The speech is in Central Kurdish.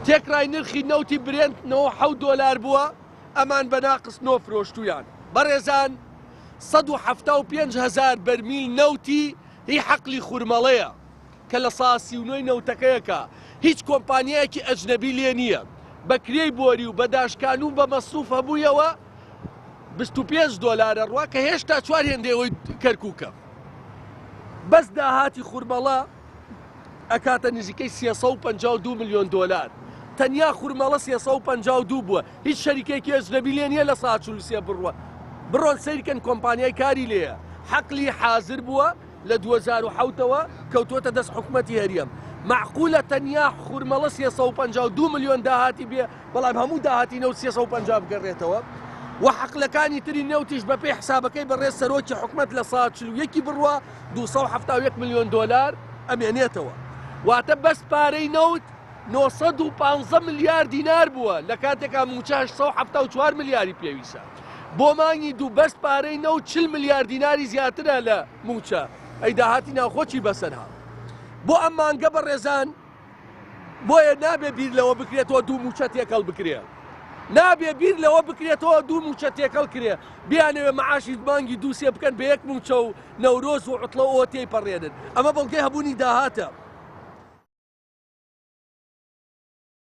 تێکرای نرخی نەوتی برێنەوە $7 بووە ئەمان بەناقص نۆفرۆشتویان بەڕێزان 175,000 بەرمیل نەوتی هی حەقلی خورمەڵەیە کە لە ساسی و نوێی نەوتەکەیەکە هیچ کۆمپانیایەکی ئەجنەبی لێ نییە بەکرێی بۆری و بەداشکان و بە مەسروف هەبوویەوە $25 ڕوا کە هێشتا چوار هێندەوەی کەرکووکە بەس داهاتی خورمەڵە ئەکاتە نزیکەی $352 ملیۆن تەنیا خورمەڵە 352 بووە هیچ شەریکێکی ئەجنەبی لێ نییە لە ساعت 43 بڕوە بڕۆن سەیرکەن کۆمپانیای کاری لێیە حەقلی حازر بووە لە 2007ەوە کەوتووەتە دەست حکومەتی هەریەم معقولە تەنیا خورمەڵە 352 ملیۆن داهاتی بێ بەڵام هەموو داهاتی نەوت 350 بگەڕێتەوە و حەقلەکانی تری نەوتیش بەپێی حسابەکەی بەڕێز سەرۆکی حکومەت لە ساعت 41 بڕوە $271 ملیۆن ئەمێنێتەوە واتە بەس پارەی نەوت 915 ملیار دینار بووە لە کاتێکا موچە 874 ملیاری پێویستە بۆ مانگی دوو بەس پارەی نەوت 40 ملیار دیناری زیاترە لە موچە ئەی داهاتی ناوخۆکی بەسەرها بۆ ئەم مانگە بەڕێزان بۆیە نابێ بیر لەوە بکرێتەوە دوو موچە تێکەڵ بکرێ نابێ بیر لەوە بکرێتەوە دوو موچە تێکەڵ کرێ بیانەوێ مەعاشی مانگی دووسێ بکەن بە یەک موچە و نەورۆز و عوتڵە ئەوە تێی پەڕێنن ئەمە بەڵگەی هەبوونی داهاتە